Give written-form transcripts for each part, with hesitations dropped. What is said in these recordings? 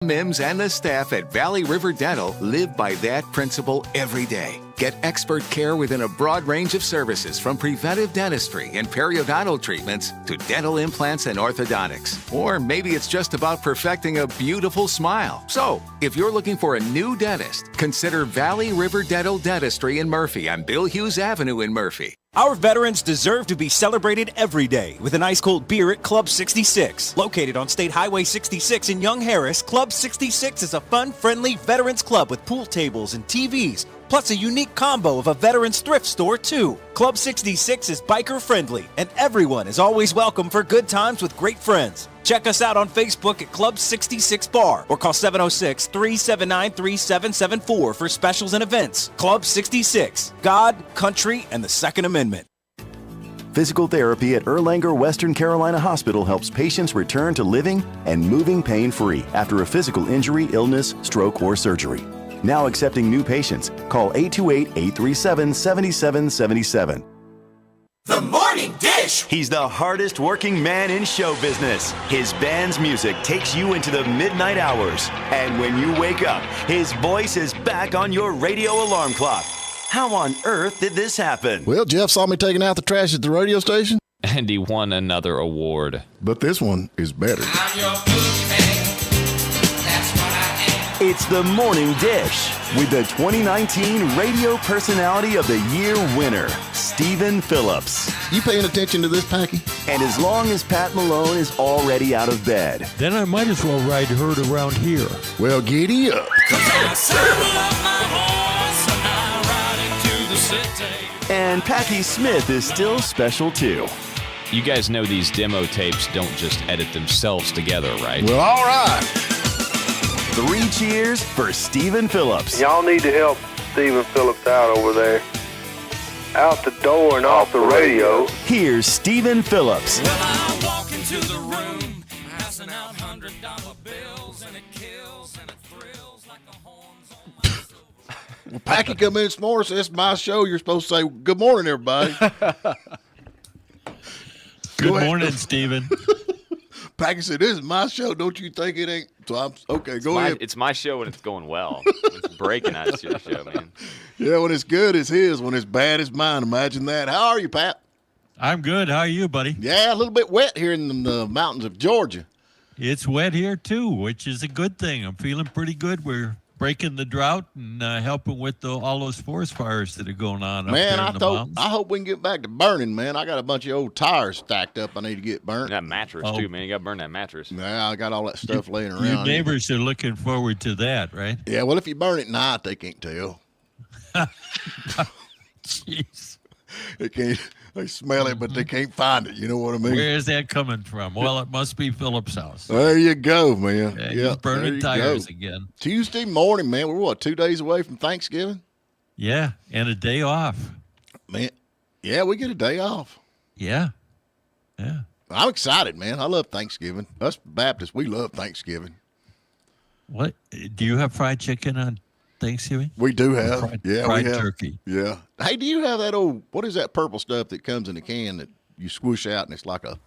Mims and the staff at Valley River Dental live by that principle every day. Get expert care within a broad range of services, from preventive dentistry and periodontal treatments to dental implants and orthodontics. Or maybe it's just about perfecting a beautiful smile. So, if you're looking for a new dentist, consider Valley River Dental Dentistry in Murphy on Bill Hughes Avenue in Murphy. Our veterans deserve to be celebrated every day with an ice-cold beer at Club 66. Located on State Highway 66 in Young Harris, Club 66 is a fun, friendly veterans club with pool tables and TVs, plus a unique combo of a veterans thrift store, too. Club 66 is biker-friendly, and everyone is always welcome for good times with great friends. Check us out on Facebook at Club 66 Bar or call 706-379-3774 for specials and events. Club 66, God, country, and the Second Amendment. Physical therapy at Erlanger Western Carolina Hospital helps patients return to living and moving pain-free after a physical injury, illness, stroke, or surgery. Now accepting new patients. Call 828-837-7777. The Morning Dish. He's the hardest working man in show business. His band's music takes you into the midnight hours. And when you wake up, his voice is back on your radio alarm clock. How on earth did this happen? Well, Jeff saw me taking out the trash at the radio station. And he won another award. But this one is better. I'm your boogeyman. That's what I am. It's the Morning Dish with the 2019 Radio Personality of the Year winner, Stephen Phillips. You paying attention to this, Packy? And as long as Pat Malone is already out of bed, then I might as well ride herd around here. Well, giddy up. And Packy Smith is still special too. You guys know these demo tapes don't just edit themselves together, right? Well, all right. 3 cheers for Stephen Phillips. Y'all need to help Stephen Phillips out over there. Out the door and off the radio. Here's Stephen Phillips. Well, I walk into the room, passing out $100 bills, and it kills and it thrills like the horns on my silver. Well, Packy come in this morning, says it's my show. You're supposed to say, good morning, everybody. Good morning, Stephen. Packy said, this is my show. Don't you think it ain't? So I'm okay. Go ahead. It's my show when it's going well. It's breaking out. It's your show, man. Yeah, when it's good, it's his. When it's bad, it's mine. Imagine that. How are you, Pat? I'm good. How are you, buddy? Yeah, a little bit wet here in the mountains of Georgia. It's wet here, too, which is a good thing. I'm feeling pretty good. We're breaking the drought and helping with all those forest fires that are going on up there in the mountains. I hope we can get back to burning, man. I got a bunch of old tires stacked up I need to get burnt. That mattress, too, man. You got to burn that mattress. Yeah, I got all that stuff laying around. Your neighbors are looking forward to that, right? Yeah, well, if you burn it at night, they can't tell. Jeez. They smell it, but they can't find it. You know what I mean? Where is that coming from? Well, it must be Philip's house. There you go, man. Yeah, he's burning tires again. Tuesday morning, man. We're, 2 days away from Thanksgiving? Yeah, and a day off. Man, yeah, we get a day off. Yeah. I'm excited, man. I love Thanksgiving. Us Baptists, we love Thanksgiving. What? Do you have fried chicken on Thanksgiving? We do have. Fried we have turkey. Yeah. Hey, do you have that old, what is that purple stuff that comes in a can that you swoosh out and it's like a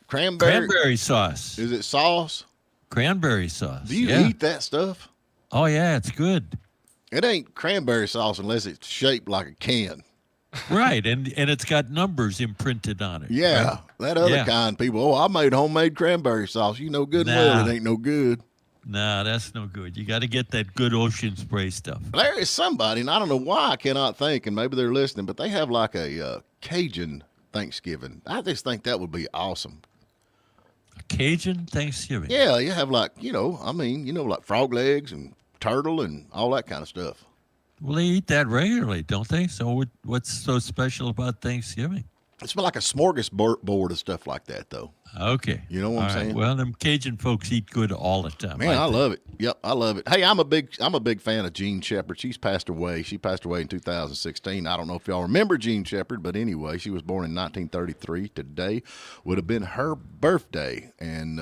cranberry sauce? Is it sauce? Cranberry sauce. Do you eat that stuff? Oh, yeah, it's good. It ain't cranberry sauce unless it's shaped like a can. Right, and it's got numbers imprinted on it. Yeah, right? that other kind, people, I made homemade cranberry sauce. You know good and well it ain't no good. Nah, that's no good. You got to get that good Ocean Spray stuff. There is somebody, and I don't know why I cannot think, and maybe they're listening, but they have like a Cajun Thanksgiving. I just think that would be awesome. A Cajun Thanksgiving? Yeah, you have like, like frog legs and turtle and all that kind of stuff. Well, they eat that regularly, don't they? So what's so special about Thanksgiving? It's like a smorgasbord of stuff like that, though. Okay. You know what I'm saying? Well, them Cajun folks eat good all the time. Man, I love it. Yep, I love it. Hey, I'm a big fan of Jean Shepherd. She's passed away. She passed away in 2016. I don't know if y'all remember Jean Shepherd, but anyway, she was born in 1933. Today would have been her birthday. And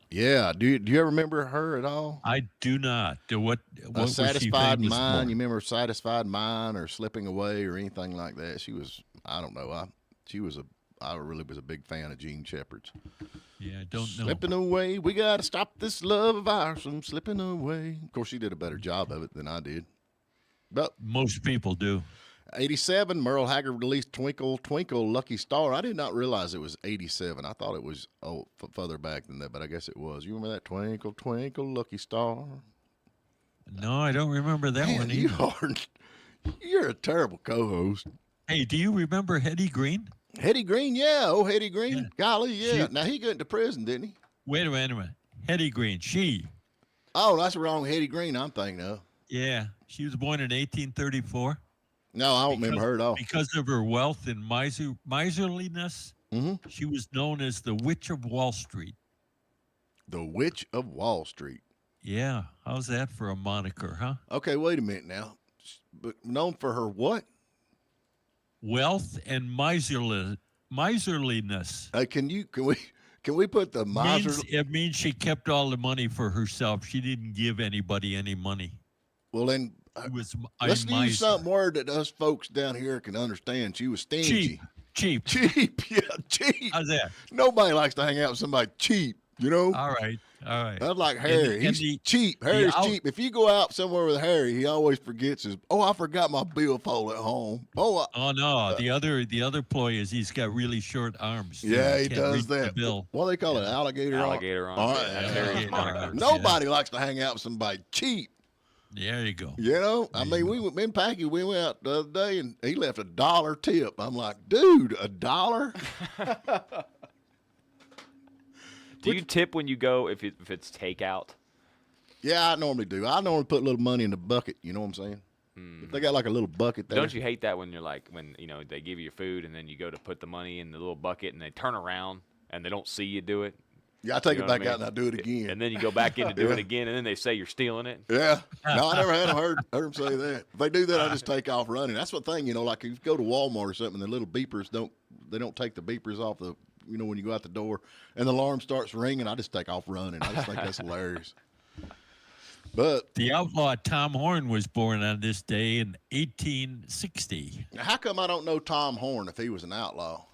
yeah, do you ever remember her at all? I do not. What A Satisfied Mind. For? You remember Satisfied Mind or Slipping Away or anything like that? She was, I don't know. She was I really was a big fan of Gene Shepard's. Yeah, I don't know. Slipping away, we got to stop this love of ours from slipping away. Of course, she did a better job of it than I did. But most people do. 87, Merle Haggard released Twinkle, Twinkle, Lucky Star. I did not realize it was 87. I thought it was further back than that, but I guess it was. You remember that Twinkle, Twinkle, Lucky Star? No, I don't remember that one either. You're a terrible co-host. Hey, do you remember Hetty Green? Hetty Green, yeah. Oh, Hetty Green. Yeah. Golly, yeah. She- Now, he got into prison, didn't he? Wait a minute. Hetty Green, she. Oh, that's the wrong Hetty Green I'm thinking of. Yeah, she was born in 1834. No, I don't remember her at all. Because of her wealth and miserliness, she was known as the Witch of Wall Street. The Witch of Wall Street. Yeah, how's that for a moniker, huh? Okay, wait a minute now. But known for her what? Wealth and miserliness. Can we put the miser? It means she kept all the money for herself. She didn't give anybody any money. Well, then It was a let's miser. use some word that us folks down here can understand. She was stingy. Cheap. Cheap, yeah, cheap. How's that? Nobody likes to hang out with somebody cheap, you know? All right. That's like Harry. And He's cheap. Harry's cheap. If you go out somewhere with Harry, he always forgets I forgot my billfold at home. Oh no, the other ploy is he's got really short arms. So yeah, he can't does reach the that. bill. What do they call it? Alligator arm? Alligator arm. All right. Yeah, that's Harry's moniker. Nobody likes to hang out with somebody cheap. There you go. You know, I mean, me and Packy, we went out the other day and he left $1 tip. I'm like, dude, $1? Do you tip when you go if it's takeout? Yeah, I normally do. I normally put a little money in the bucket. You know what I'm saying? If they got like a little bucket there. Don't you hate that when you're like when they give you your food and then you go to put the money in the little bucket and they turn around and they don't see you do it? Yeah, I take You it know what back I out and I do it again. And then you go back in to do it again and then they say you're stealing it. Yeah. No, I never had heard them say that. If they do that, I just take off running. That's the thing, like if you go to Walmart or something, the little beepers don't take the beepers off the, when you go out the door and the alarm starts ringing, I just take off running. I just think that's hilarious. But the outlaw Tom Horn was born on this day in 1860. Now, how come I don't know Tom Horn if he was an outlaw?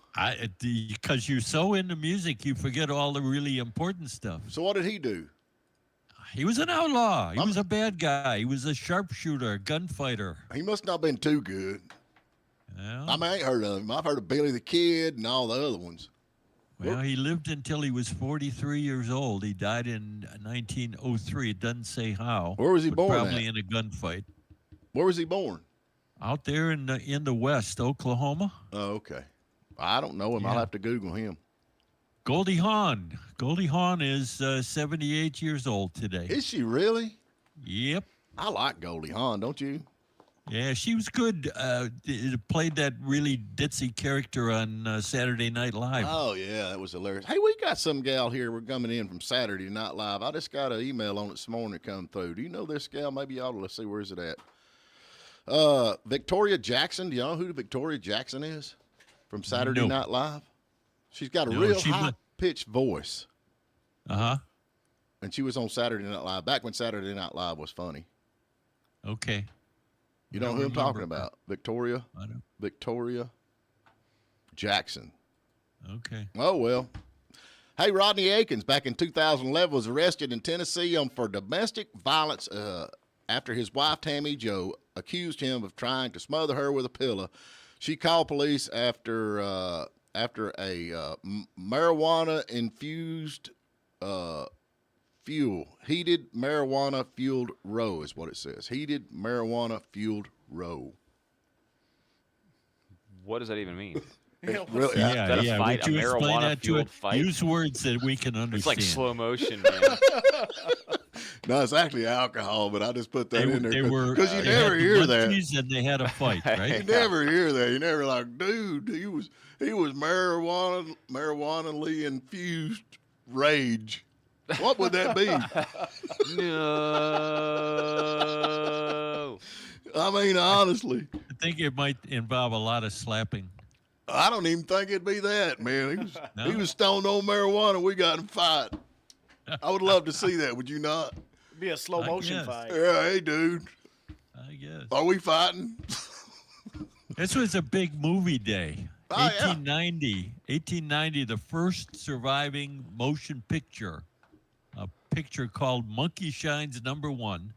Because you're so into music, you forget all the really important stuff. So what did he do? He was an outlaw. He was a bad guy. He was a sharpshooter, a gunfighter. He must not have been too good. Well, I mean, I ain't heard of him. I've heard of Billy the Kid and all the other ones. Well, he lived until he was 43 years old. He died in 1903. It doesn't say how. Where was he born Probably at? in a gunfight. Where was he born? Out there in the West, Oklahoma. Oh, okay. I don't know him. I'll have to Google him. Goldie Hawn. Goldie Hawn is 78 years old today. Is she really? Yep. I like Goldie Hawn, don't you? Yeah, she was good. Played that really ditzy character on Saturday Night Live. Oh, yeah, that was hilarious. Hey, we got some gal here. We're coming in from Saturday Night Live. I just got an email on it this morning that come through. Do you know this gal? Maybe y'all, let's see, where's it at? Victoria Jackson. Do y'all know who Victoria Jackson is from Saturday Night Live? She's got a real high-pitched voice. Uh-huh. And she was on Saturday Night Live, back when Saturday Night Live was funny. Okay. You know who I'm talking about? Victoria? I don't. Victoria Jackson. Okay. Oh, well. Hey, Rodney Akins, back in 2011, was arrested in Tennessee for domestic violence after his wife, Tammy Jo, accused him of trying to smother her with a pillow. She called police after a marijuana-infused heated marijuana-fueled row is what it says. Heated marijuana-fueled row. What does that even mean? Really, Yeah. Fight, Would you a explain that to marijuana-fueled it? fight? Use words that we can understand. It's like slow motion, man. No, it's actually alcohol, but I just put that in there because you never hear that. And they had a fight, right? You never hear that. You never like, dude, he was marijuana-ly infused rage. What would that be? No. I mean, honestly, I think it might involve a lot of slapping. I don't even think it'd be that, man. He was stoned on marijuana. We got in a fight. I would love to see that. Would you not? It'd be a slow motion fight. Yeah, hey, dude. I guess. Are we fighting? This was a big movie day. 1890, the first surviving motion picture, a picture called Monkey Shines Number 1,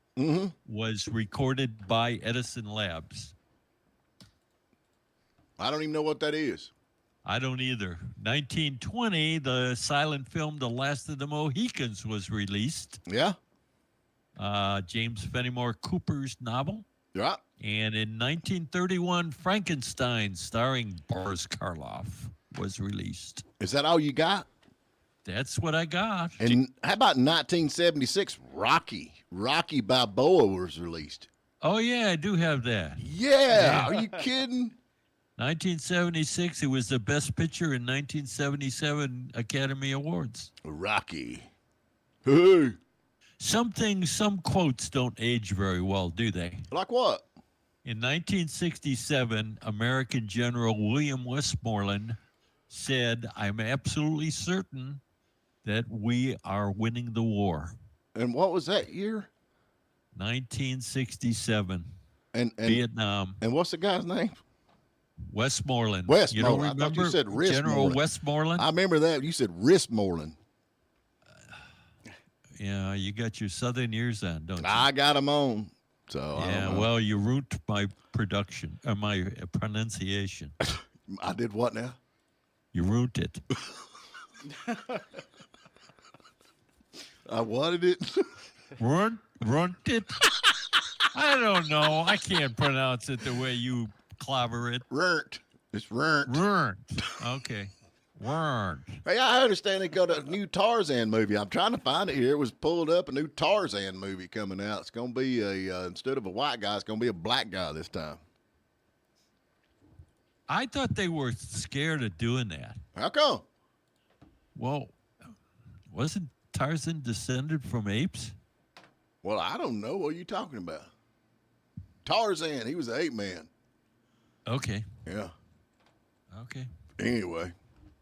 was recorded by Edison Labs. I don't even know what that is. I don't either. 1920, the silent film The Last of the Mohicans was released. Yeah. James Fenimore Cooper's novel. Yeah. And in 1931, Frankenstein, starring Boris Karloff, was released. Is that all you got? That's what I got. And how about 1976, Rocky? Rocky Balboa was released. Oh, yeah, I do have that. Yeah. Are you kidding? 1976, it was the best picture in 1977 Academy Awards. Rocky. Hey. Some quotes don't age very well, do they? Like what? In 1967, American General William Westmoreland said, "I'm absolutely certain that we are winning the war." And what was that year? 1967. And Vietnam. And what's the guy's name? Westmoreland. Westmoreland. You don't I remember thought you said Westmoreland. General Westmoreland? I remember that. You said Westmoreland. Yeah, you got your southern ears on, don't you? I got them on. So yeah, well, you ruined my my pronunciation. I did what now? You ruined it. I wanted it. Ruined it? I don't know. I can't pronounce it the way you clobber it. Runt. It's runt. Runt. Okay. Runt. Hey, I understand they got a new Tarzan movie. I'm trying to find it here. It was pulled up, a new Tarzan movie coming out. It's going to be instead of a white guy, it's going to be a black guy this time. I thought they were scared of doing that. How come? Well, wasn't Tarzan descended from apes? Well, I don't know. What are you talking about? Tarzan, he was an ape man. Okay. Yeah. Okay. Anyway.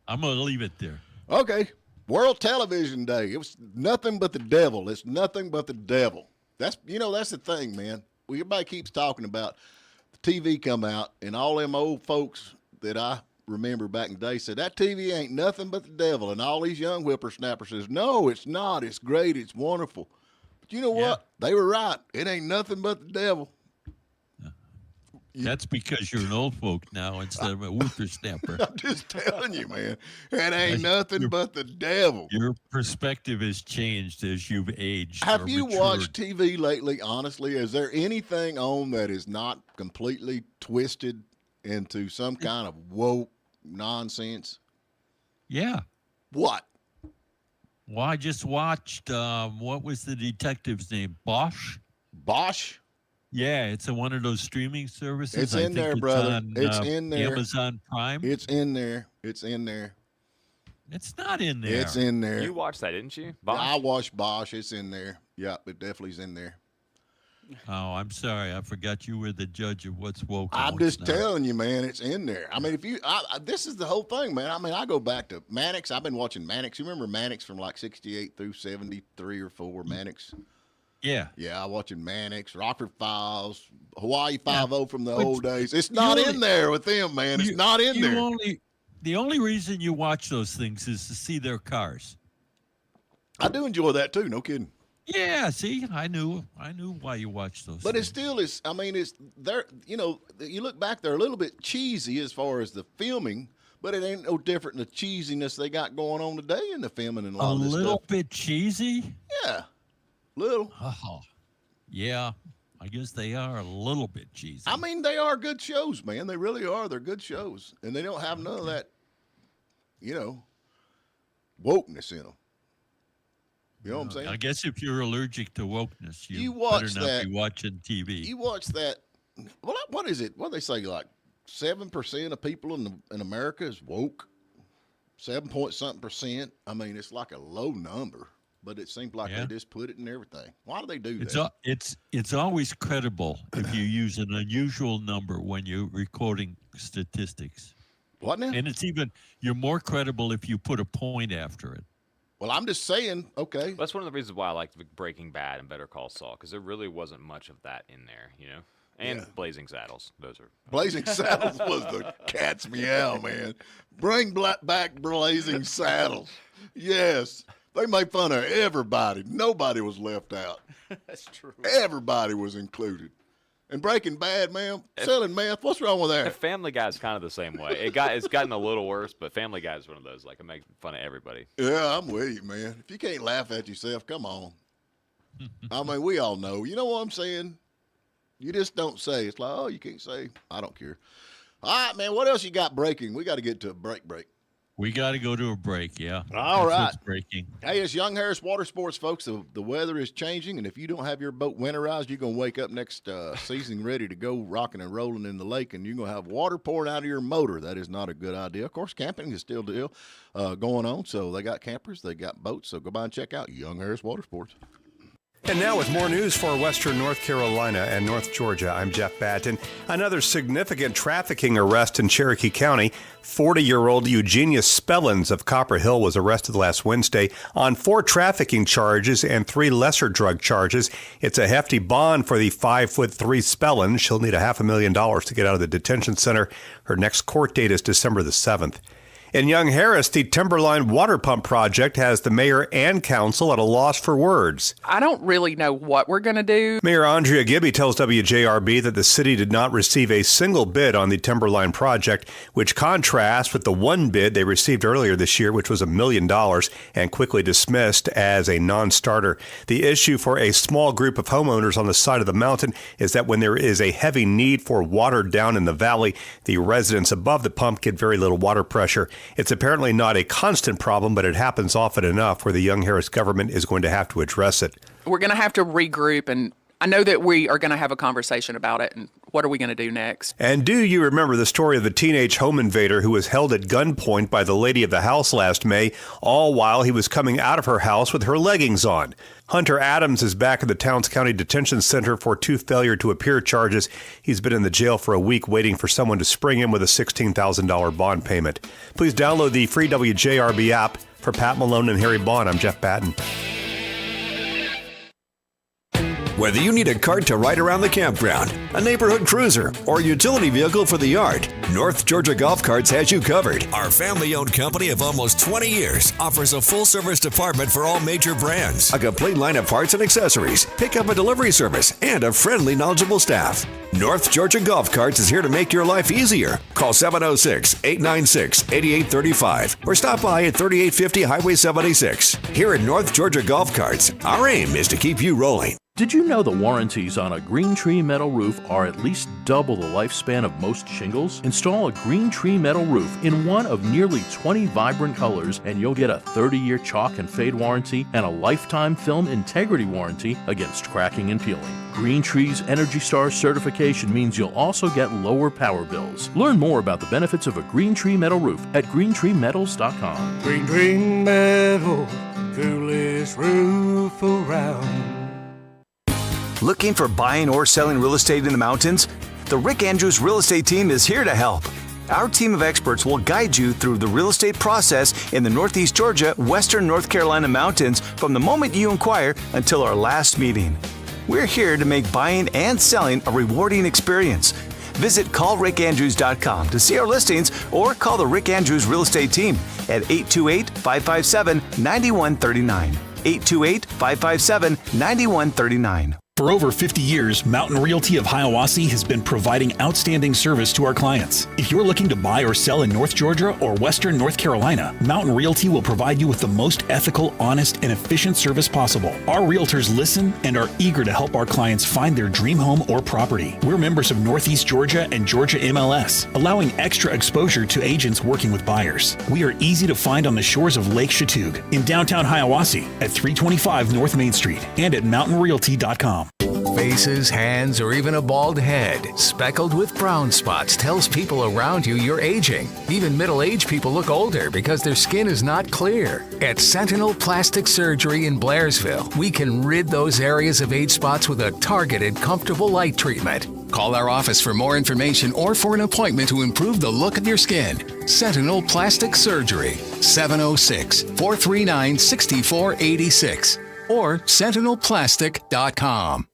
I'm going to leave it there. Okay. World Television Day. It was nothing but the devil. It's nothing but the devil. That's the thing, man. Everybody keeps talking about the TV come out, and all them old folks that I remember back in the day said, that TV ain't nothing but the devil. And all these young whippersnappers says, no, it's not. It's great. It's wonderful. But you know what? They were right. It ain't nothing but the devil. That's because you're an old folk now instead of a whippersnapper. I'm just telling you, man. It ain't nothing but the devil. Your perspective has changed as you've aged. Have or you matured. watched TV lately, honestly? Is there anything on that is not completely twisted into some kind of woke nonsense? Yeah. What? Well, I just watched, what was the detective's name? Bosch? Bosch? Yeah, it's one of those streaming services. It's I in think there, it's brother. on, It's in there. Amazon Prime. It's in there. It's in there. It's not in there. It's in there. You watched that, didn't you? Bosch? I watched Bosch. It's in there. Yeah, it definitely is in there. Oh, I'm sorry. I forgot you were the judge of what's woke. I'm just telling you, man, it's in there. I mean, this is the whole thing, man. I mean, I go back to Mannix. I've been watching Mannix. You remember Mannix from like 68 through 73 or 4, Mannix? Yeah. Yeah, I'm watching Mannix, Rockford Files, Hawaii Five-0 from the old days. It's not in there with them, man. It's not in there. The only reason you watch those things is to see their cars. I do enjoy that too, no kidding. Yeah, see, I knew why you watched those. But things. it still is. I mean, it's there. You know, you look back, they're a little bit cheesy as far as the filming, but it ain't no different than the cheesiness they got going on today in the filming and a lot of this little stuff. bit cheesy. Yeah, little. Oh, yeah. I guess they are a little bit cheesy. I mean, they are good shows, man. They really are. They're good shows, and they don't have none of that, wokeness in them. You know what I'm saying? I guess if you're allergic to wokeness, you watch better not that. be watching TV. You watch that. What is it? What do they say? Like 7% of people in America is woke. 7-point-something%. I mean, it's like a low number, but it seems like they just put it in everything. Why do they do that? It's always credible if you use an unusual number when you're recording statistics. What now? And you're more credible if you put a point after it. Well, I'm just saying, okay. That's one of the reasons why I liked Breaking Bad and Better Call Saul, because there really wasn't much of that in there, And Blazing Saddles. Those are Blazing Saddles was the cat's meow, man. Bring back Blazing Saddles. Yes. They made fun of everybody. Nobody was left out. That's true. Everybody was included. And Breaking Bad, man, selling meth. What's wrong with that? Family Guy's kind of the same way. It's gotten a little worse, but Family Guy's one of those. Like, it makes fun of everybody. Yeah, I'm with you, man. If you can't laugh at yourself, come on. I mean, we all know. You know what I'm saying? You just don't say. It's like, oh, you can't say. I don't care. All right, man, what else you got breaking? We got to get to a break. We got to go to a break, yeah. All That's right. what's breaking. Hey, it's Young Harris Water Sports, folks. The weather is changing, and if you don't have your boat winterized, you're going to wake up next season ready to go rocking and rolling in the lake, and you're going to have water pouring out of your motor. That is not a good idea. Of course, camping is still going on, so they got campers, they got boats, so go by and check out Young Harris Water Sports. And now with more news for Western North Carolina and North Georgia, I'm Jeff Batten. Another significant trafficking arrest in Cherokee County. 40-year-old Eugenia Spellins of Copper Hill was arrested last Wednesday on 4 trafficking charges and 3 lesser drug charges. It's a hefty bond for the 5'3" Spellins. She'll need $500,000 to get out of the detention center. Her next court date is December the 7th. In Young Harris, the Timberline water pump project has the mayor and council at a loss for words. I don't really know what we're going to do. Mayor Andrea Gibby tells WJRB that the city did not receive a single bid on the Timberline project, which contrasts with the one bid they received earlier this year, which was $1 million, and quickly dismissed as a non-starter. The issue for a small group of homeowners on the side of the mountain is that when there is a heavy need for water down in the valley, the residents above the pump get very little water pressure. It's apparently not a constant problem, but it happens often enough where the Young Harris government is going to have to address it. We're going to have to regroup, and I know that we are going to have a conversation about it, and what are we going to do next? And do you remember the story of the teenage home invader who was held at gunpoint by the lady of the house last May, all while he was coming out of her house with her leggings on? Hunter Adams is back at the Towns County Detention Center for 2 failure-to-appear charges. He's been in the jail for a week waiting for someone to spring him with a $16,000 bond payment. Please download the free WJRB app. For Pat Malone and Harry Bond, I'm Jeff Batten. Whether you need a cart to ride around the campground, a neighborhood cruiser, or a utility vehicle for the yard, North Georgia Golf Carts has you covered. Our family-owned company of almost 20 years offers a full-service department for all major brands, a complete line of parts and accessories, pickup and delivery service, and a friendly, knowledgeable staff. North Georgia Golf Carts is here to make your life easier. Call 706-896-8835 or stop by at 3850 Highway 76. Here at North Georgia Golf Carts, our aim is to keep you rolling. Did you know the warranties on a Green Tree metal roof are at least double the lifespan of most shingles? Install a Green Tree metal roof in one of nearly 20 vibrant colors and you'll get a 30-year chalk and fade warranty and a lifetime film integrity warranty against cracking and peeling. Green Tree's Energy Star certification means you'll also get lower power bills. Learn more about the benefits of a Green Tree metal roof at greentreemetals.com. Green Tree Metal, coolest roof around. Looking for buying or selling real estate in the mountains? The Rick Andrews Real Estate Team is here to help. Our team of experts will guide you through the real estate process in the Northeast Georgia, Western North Carolina mountains from the moment you inquire until our last meeting. We're here to make buying and selling a rewarding experience. Visit callrickandrews.com to see our listings or call the Rick Andrews Real Estate Team at 828-557-9139. 828-557-9139. For over 50 years, Mountain Realty of Hiawassee has been providing outstanding service to our clients. If you're looking to buy or sell in North Georgia or Western North Carolina, Mountain Realty will provide you with the most ethical, honest, and efficient service possible. Our realtors listen and are eager to help our clients find their dream home or property. We're members of Northeast Georgia and Georgia MLS, allowing extra exposure to agents working with buyers. We are easy to find on the shores of Lake Chatuge in downtown Hiawassee at 325 North Main Street and at mountainrealty.com. Faces, hands, or even a bald head speckled with brown spots tells people around you you're aging. Even middle-aged people look older because their skin is not clear. At Sentinel Plastic Surgery in Blairsville, we can rid those areas of age spots with a targeted, comfortable light treatment. Call our office for more information or for an appointment to improve the look of your skin. Sentinel Plastic Surgery, 706-439-6486 or sentinelplastic.com.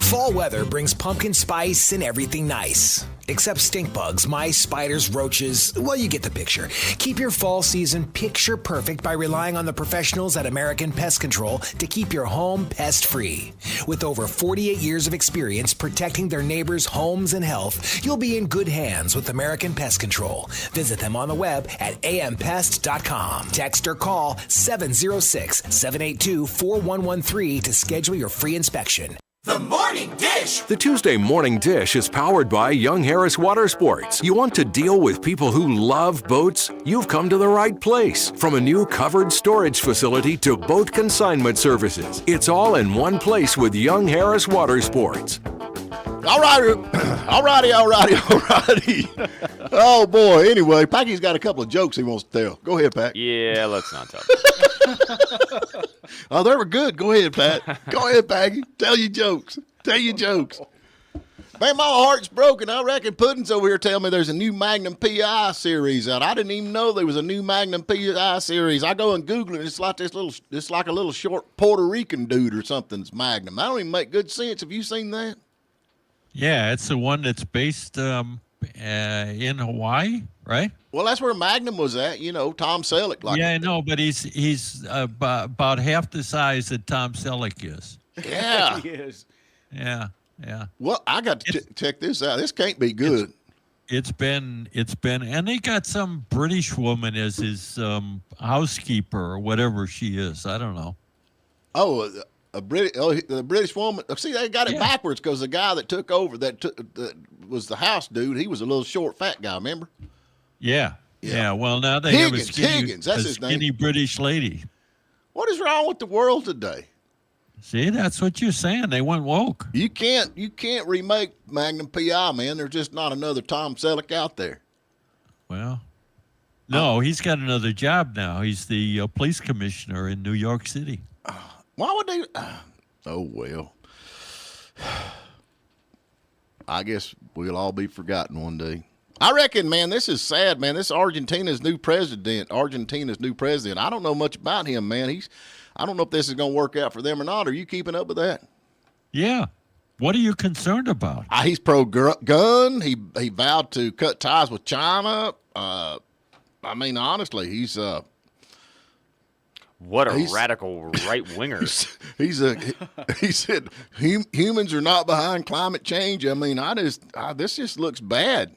Fall weather brings pumpkin spice and everything nice. Except stink bugs, mice, spiders, roaches. Well, you get the picture. Keep your fall season picture perfect by relying on the professionals at American Pest Control to keep your home pest free. With over 48 years of experience protecting their neighbors' homes and health, you'll be in good hands with American Pest Control. Visit them on the web at ampest.com. Text or call 706-782-4113 to schedule your free inspection. The Morning Dish. The Tuesday Morning Dish is powered by Young Harris Water Sports. You want to deal with people who love boats? You've come to the right place. From a new covered storage facility to boat consignment services, it's all in one place with Young Harris Water Sports. All righty. Oh, boy. Anyway, Packy's got a couple of jokes he wants to tell. Go ahead, Pack. Yeah, let's not talk. Oh, they were good. Go ahead, Pat. Go ahead, Packy. Tell your jokes. Man, my heart's broken. I reckon Puddin's over here telling me there's a new Magnum PI series out. I didn't even know there was a new Magnum PI series. I go and Google it. It's like a little short Puerto Rican dude or something's Magnum. That don't even make good sense. Have you seen that? Yeah, it's the one that's based in Hawaii, right? Well, that's where Magnum was at. You know, Tom Selleck. Yeah, I know, but he's about half the size that Tom Selleck is. Yeah. He is. Yeah. Well, I got to check this out. This can't be good. It's been, and they got some British woman as his housekeeper or whatever she is. I don't know. Oh, the British woman. See, they got it backwards because the guy that took over that was the house dude. He was a little short, fat guy. Remember? Yeah. Well, now they have a skinny British lady. What is wrong with the world today? See, that's what you're saying. They went woke. You can't remake Magnum PI, man. There's just not another Tom Selleck out there. Well, no, he's got another job now. He's the police commissioner in New York City. Why would they? Oh, well. I guess we'll all be forgotten one day. I reckon, man, this is sad, man. This is Argentina's new president. I don't know much about him, man. I don't know if this is going to work out for them or not. Are you keeping up with that? Yeah. What are you concerned about? He's pro-gun. He vowed to cut ties with China. I mean, honestly, he's what a radical right-winger. He said humans are not behind climate change. I mean, this just looks bad.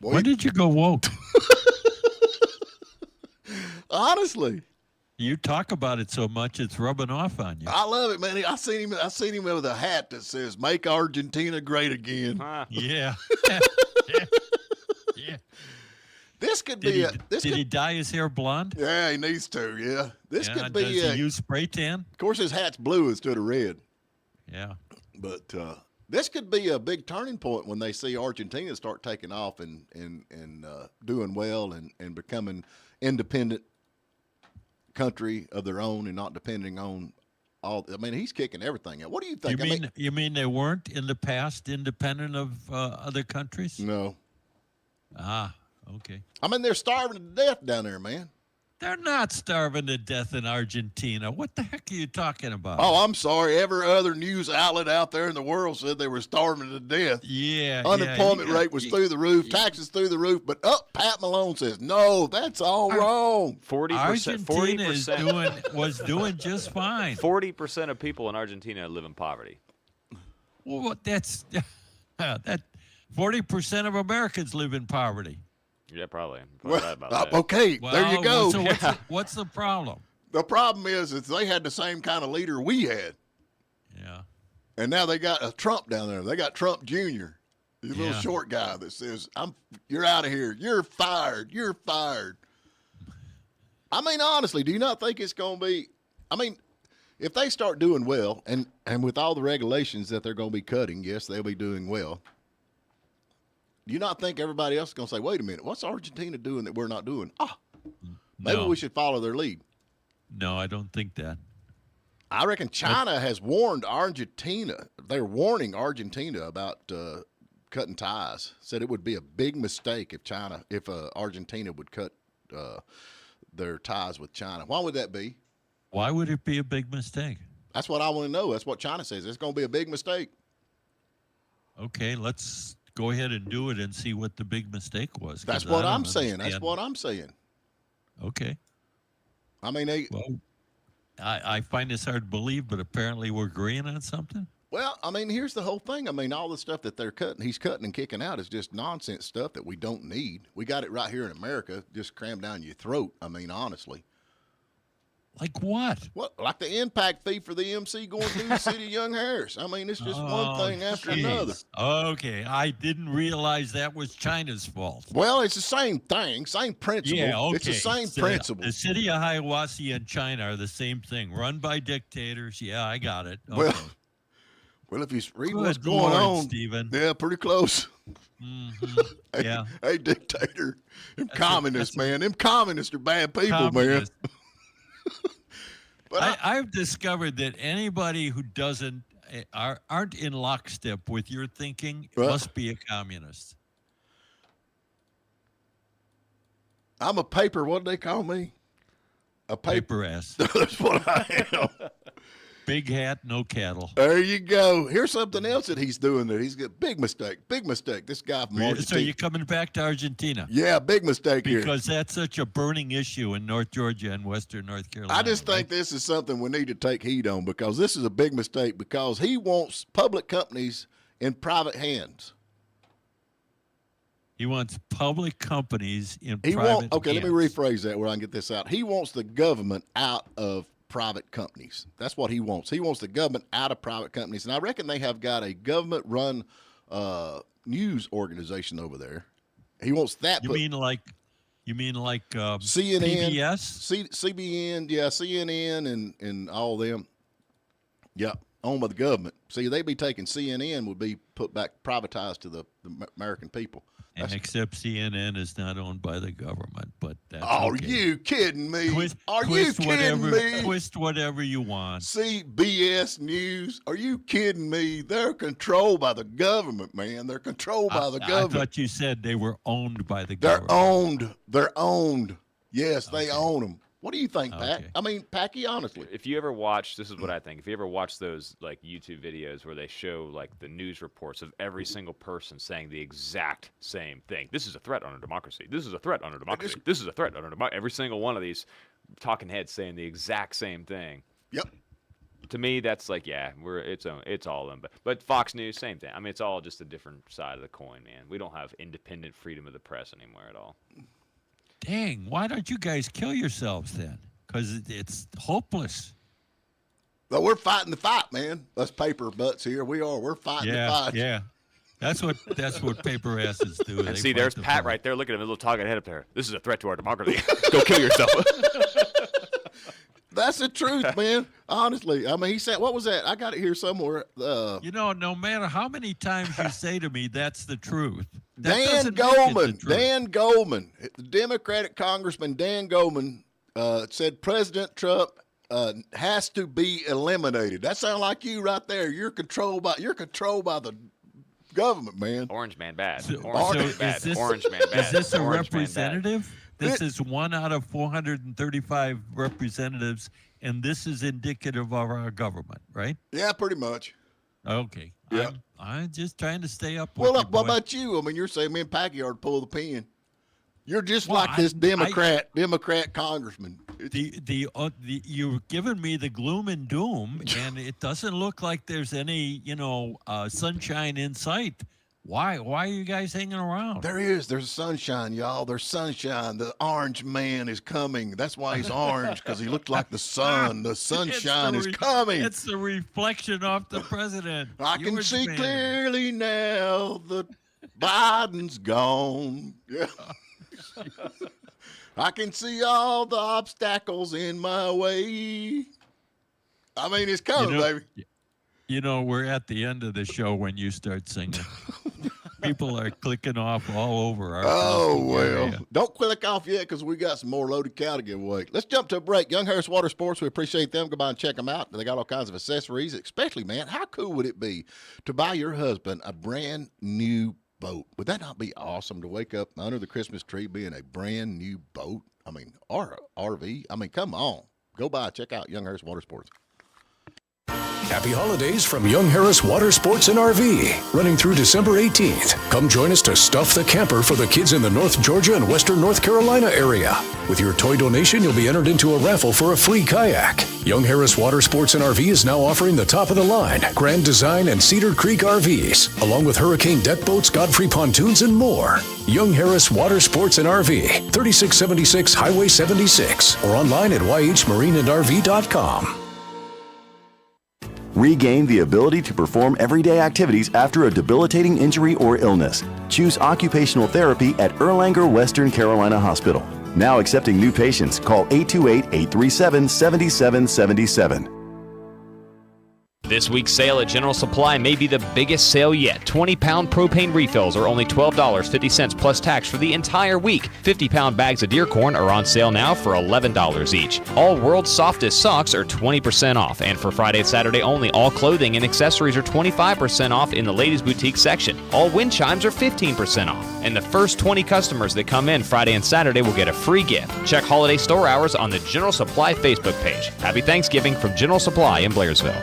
Boy, when did you go woke? Honestly. You talk about it so much, it's rubbing off on you. I love it, man. I seen him with a hat that says "Make Argentina Great Again." Yeah. Yeah. This could Did be. Did he dye his hair blonde? Yeah, he needs to. Yeah. This could be. Does he use spray tan? Of course, his hat's blue instead of red. Yeah. But this could be a big turning point when they see Argentina start taking off and doing well and becoming independent country of their own and not depending on all. I mean, he's kicking everything out. What do you think? You mean they weren't in the past independent of other countries? No. Ah, okay. I mean, they're starving to death down there, man. They're not starving to death in Argentina. What the heck are you talking about? Oh, I'm sorry. Every other news outlet out there in the world said they were starving to death. Yeah. Unemployment rate was through the roof, taxes through the roof. But Pat Malone says, no, that's all wrong. 40%. Argentina was doing just fine. 40% of people in Argentina live in poverty. Well, that's that 40% of Americans live in poverty. Yeah, probably. Okay, well, there you go. So what's the problem? The problem is they had the same kind of leader we had. Yeah. And now they got a Trump down there. They got Trump Jr., the little short guy that says, "You're out of here. You're fired. You're fired." I mean, honestly, do you not think it's going to be – I mean, if they start doing well, and with all the regulations that they're going to be cutting, yes, they'll be doing well. Do you not think everybody else is going to say, wait a minute, what's Argentina doing that we're not doing? Maybe we should follow their lead. No, I don't think that. I reckon China has warned Argentina. They're warning Argentina about cutting ties. Said it would be a big mistake if Argentina would cut their ties with China. Why would that be? Why would it be a big mistake? That's what I want to know. That's what China says. It's going to be a big mistake. Okay, let's go ahead and do it and see what the big mistake was. That's what I'm saying. That's what I'm saying. Okay. I mean, I find this hard to believe, but apparently we're agreeing on something. Well, I mean, here's the whole thing. I mean, all the stuff that he's cutting and kicking out is just nonsense stuff that we don't need. We got it right here in America, just crammed down your throat. I mean, honestly. Like what? What? Like the impact fee for the MC going through the city of Young Harris. I mean, it's just one thing after another. Okay, I didn't realize that was China's fault. Well, it's the same thing, same principle. Yeah, okay. It's the same principle. The city of Hiawassee and China are the same thing, run by dictators. Yeah, I got it. Okay. Well, if you read Good what's going on, Stephen. Yeah, pretty close. Mm-hmm. Yeah. Hey, dictator. Them communists, man. Them communists are bad people, man. But I've discovered that anybody who aren't in lockstep with your thinking must be a communist. I'm a paper. What do they call me? A paper ass. That's what I am. Big hat, no cattle. There you go. Here's something else that he's doing there. He's got big mistake. Big mistake. This guy from Argentina. So you're coming back to Argentina? Yeah, big mistake here. Because that's such a burning issue in North Georgia and Western North Carolina. I just think this is something we need to take heed on because this is a big mistake because he wants public companies in private hands. He wants public companies in private hands. Okay, let me rephrase that where I can get this out. He wants the government out of private companies. That's what he wants. He wants the government out of private companies. And I reckon they have got a government-run news organization over there. He wants that. You mean like CNN, PBS? CBN, yeah, CNN and all them. Yeah, owned by the government. See, they'd be taking CNN would be put back, privatized to the American people. And except CNN is not owned by the government, but that's Are okay. you kidding me? Are you Twist kidding me? Twist whatever you want. CBS News. Are you kidding me? They're controlled by the government, man. They're controlled by the government. I thought you said they were owned by the government. They're owned. Yes, they own them. What do you think, Pat? I mean, Packy, honestly. If you ever watch, this is what I think. If you ever watch those like YouTube videos where they show like the news reports of every single person saying the exact same thing. This is a threat on our democracy. This is a threat on our democracy. This is a threat on our democracy. Every single one of these talking heads saying the exact same thing. Yep. To me, that's like, yeah, it's all them. But Fox News, same thing. I mean, it's all just a different side of the coin, man. We don't have independent freedom of the press anymore at all. Dang, why don't you guys kill yourselves then? Because it's hopeless. Well, we're fighting the fight, man. Us paper butts here, we are. We're fighting the fight. Yeah, that's what paper asses do. And see, there's Pat right there. Look at him, a little target head up there. This is a threat to our democracy. Go kill yourself. That's the truth, man. Honestly, I mean, he said, what was that? I got it here somewhere. No matter how many times you say to me, that's the truth. Dan Goldman, the Democratic Congressman Dan Goldman said President Trump has to be eliminated. That sounds like you right there. You're controlled by the government, man. Orange man bad. Orange man bad. Is this a representative? This is one out of 435 representatives, and this is indicative of our government, right? Yeah, pretty much. Okay. Yeah. I'm just trying to stay up. Well, what about you? I mean, you're saying me and Packy are to pull the pin. You're just like this Democrat congressman. You've given me the gloom and doom, and it doesn't look like there's any, sunshine in sight. Why are you guys hanging around? There's sunshine, y'all. There's sunshine. The orange man is coming. That's why he's orange, because he looked like the sun. The sunshine is coming. It's the reflection off the president. I can see clearly now that Biden's gone. Yeah. I can see all the obstacles in my way. I mean, it's coming, baby. We're at the end of the show when you start singing. People are clicking off all over our area. Don't click off yet because we got some more loaded cow to give away. Let's jump to a break. Young Harris Water Sports, we appreciate them. Go by and check them out. They got all kinds of accessories, especially, man, how cool would it be to buy your husband a brand new boat? Would that not be awesome to wake up under the Christmas tree being a brand new boat? I mean, or RV. I mean, come on. Go by, check out Young Harris Water Sports. Happy holidays from Young Harris Water Sports and RV, running through December 18th. Come join us to stuff the camper for the kids in the North Georgia and Western North Carolina area. With your toy donation, you'll be entered into a raffle for a free kayak. Young Harris Water Sports and RV is now offering the top of the line Grand Design and Cedar Creek RVs, along with Hurricane deck boats, Godfrey pontoons, and more. Young Harris Water Sports and RV, 3676 Highway 76, or online at yhmarineandrv.com. Regain the ability to perform everyday activities after a debilitating injury or illness. Choose occupational therapy at Erlanger Western Carolina Hospital. Now accepting new patients. Call 828-837-7777. This week's sale at General Supply may be the biggest sale yet. 20-pound propane refills are only $12.50 plus tax for the entire week. 50-pound bags of deer corn are on sale now for $11 each. All World's Softest Socks are 20% off. And for Friday and Saturday only, all clothing and accessories are 25% off in the ladies' boutique section. All wind chimes are 15% off. And the first 20 customers that come in Friday and Saturday will get a free gift. Check holiday store hours on the General Supply Facebook page. Happy Thanksgiving from General Supply in Blairsville.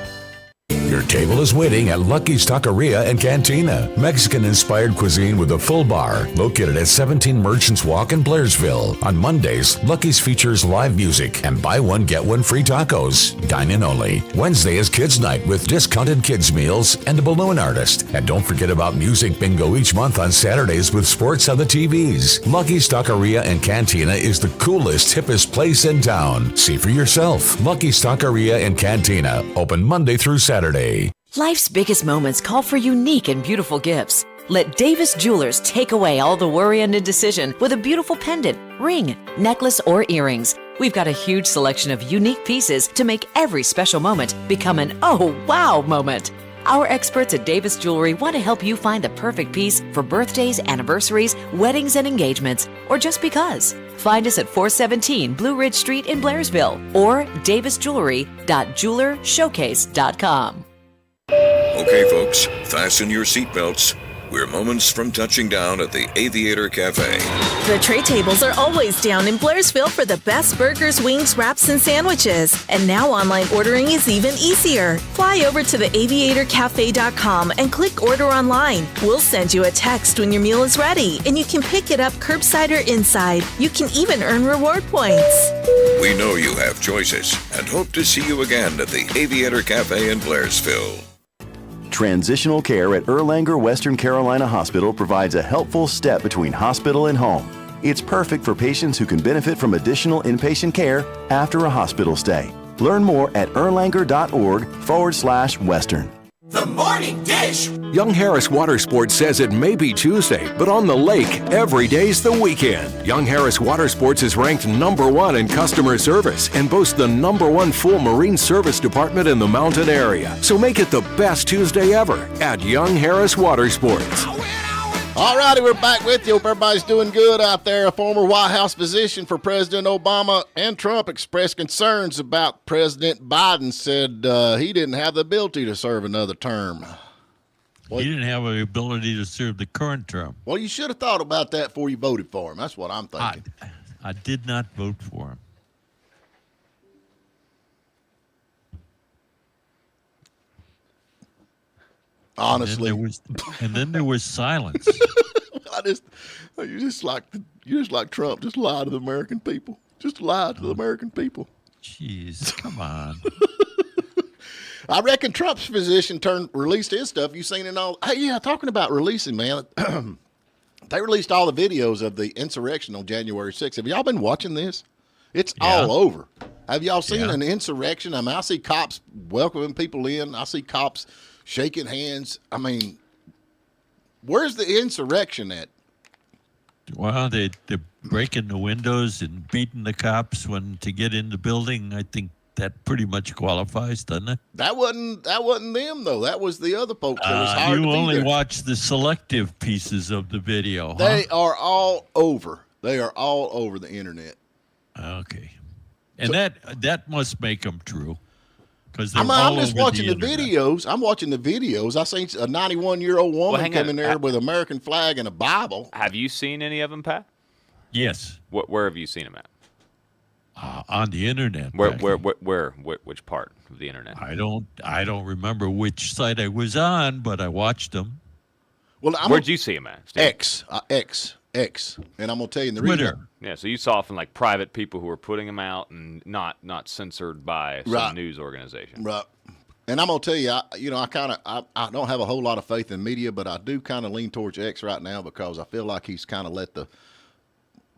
Your table is waiting at Lucky's Taqueria and Cantina. Mexican-inspired cuisine with a full bar, located at 17 Merchants Walk in Blairsville. On Mondays, Lucky's features live music and buy one, get one free tacos. Dine in only. Wednesday is Kids Night with discounted kids meals and a balloon artist. And don't forget about music bingo each month on Saturdays with sports on the TVs. Lucky's Taqueria and Cantina is the coolest, hippest place in town. See for yourself. Lucky's Taqueria and Cantina, open Monday through Saturday. Life's biggest moments call for unique and beautiful gifts. Let Davis Jewelers take away all the worry and indecision with a beautiful pendant, ring, necklace, or earrings. We've got a huge selection of unique pieces to make every special moment become an oh wow moment. Our experts at Davis Jewelry want to help you find the perfect piece for birthdays, anniversaries, weddings, and engagements, or just because. Find us at 417 Blue Ridge Street in Blairsville or davisjewelry.jewelershowcase.com. Okay, folks, fasten your seatbelts. We're moments from touching down at the Aviator Cafe. The tray tables are always down in Blairsville for the best burgers, wings, wraps, and sandwiches. And now online ordering is even easier. Fly over to theaviatorcafe.com and click order online. We'll send you a text when your meal is ready, and you can pick it up curbside or inside. You can even earn reward points. We know you have choices and hope to see you again at the Aviator Cafe in Blairsville. Transitional care at Erlanger Western Carolina Hospital provides a helpful step between hospital and home. It's perfect for patients who can benefit from additional inpatient care after a hospital stay. Learn more at erlanger.org/Western. The Morning Dish. Young Harris Water Sports says it may be Tuesday, but on the lake, every day's the weekend. Young Harris Water Sports is ranked #1 in customer service and boasts the #1 full marine service department in the mountain area. So make it the best Tuesday ever at Young Harris Water Sports. All righty, we're back with you. Hope everybody's doing good out there. A former White House physician for President Obama and Trump expressed concerns about President Biden, said he didn't have the ability to serve another term. Well, he didn't have the ability to serve the current term. Well, you should have thought about that before you voted for him. That's what I'm thinking. I did not vote for him. Honestly, and then there was silence. You just like Trump. Just lie to the American people. Just lie to the American people. Jeez, come on. I reckon Trump's physician released his stuff. You seen it all? Hey, yeah, talking about releasing, man. They released all the videos of the insurrection on January 6th. Have y'all been watching this? It's all over. Have y'all seen an insurrection? I mean, I see cops welcoming people in. I see cops shaking hands. I mean, where's the insurrection at? Well, they're breaking the windows and beating the cops to get in the building. I think that pretty much qualifies, doesn't it? That wasn't them, though. That was the other folks that was hired to be there. You only watch the selective pieces of the video, huh? They are all over. They are all over the internet. Okay. And that must make them true. I'm just watching the videos. I'm watching the videos. I seen a 91-year-old woman come in there with an American flag and a Bible. Have you seen any of them, Pat? Yes. Where have you seen them at? On the internet. Which part of the internet? I don't remember which site I was on, but I watched them. Well, where'd you see him at? Steve? X, and I'm gonna tell you the Twitter. reason. Yeah, so you saw from like private people who were putting them out and not censored by some news organization. Right. And I'm gonna tell you, I don't have a whole lot of faith in media, but I do kind of lean towards X right now because I feel like he's kind of let the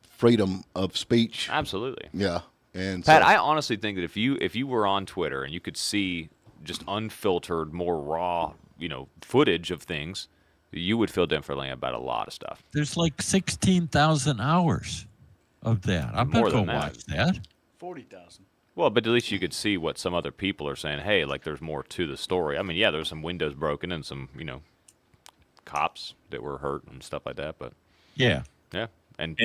freedom of speech. Absolutely. Yeah. And Pat, I honestly think that if you were on Twitter and you could see just unfiltered, more raw, footage of things, you would feel differently about a lot of stuff. There's like 16,000 hours of that. I'm not going to watch that. 40,000. Well, but at least you could see what some other people are saying. Hey, like there's more to the story. I mean, yeah, there's some windows broken and some, cops that were hurt and stuff like that. But yeah. And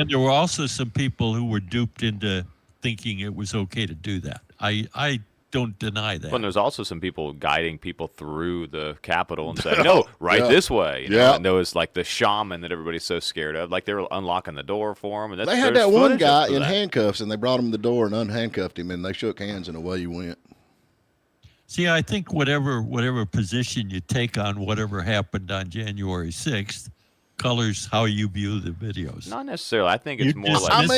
there were also some people who were duped into thinking it was okay to do that. I don't deny that. Well, there's also some people guiding people through the Capitol and saying, no, this way. And there was like the shaman that everybody's so scared of. Like they were unlocking the door for him. And they had that one guy in handcuffs, and they brought him to the door and unhandcuffed him, and they shook hands, and away he went. See, I think whatever position you take on whatever happened on January 6th colors how you view the videos. Not necessarily. I think it's more like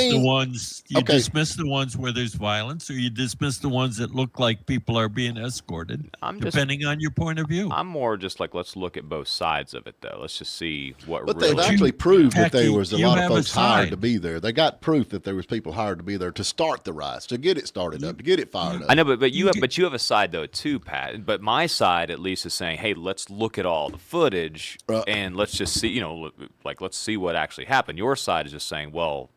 dismiss the ones where there's violence, or you dismiss the ones that look like people are being escorted, depending on your point of view. I'm more just like, let's look at both sides of it, though. Let's just see what. But they've actually proved that there was a lot of folks hired to be there. They got proof that there was people hired to be there to start the riots, to get it started up, to get it fired up. I know, but you have a side though too, Pat. But my side at least is saying, hey, let's look at all the footage and let's just see, let's see what actually happened. Your side is just saying, well,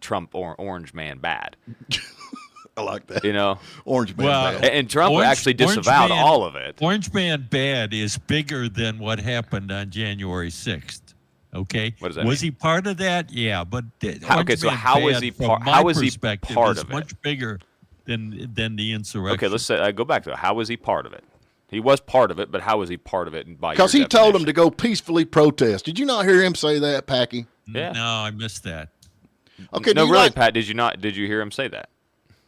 Trump or Orange Man bad. I like that. Orange Man bad. And Trump actually disavowed all of it. Orange Man bad is bigger than what happened on January 6th. Okay? What does that was mean? he part of that? Yeah, but so how is he part of it? Much bigger than the insurrection. Okay, let's say go back to it. How was he part of it? He was part of it, but how was he part of it? Because he told them to go peacefully protest. Did you not hear him say that, Packy? Yeah. No, I missed that. Okay. No, really, Pat. Did you not? Did you hear him say that?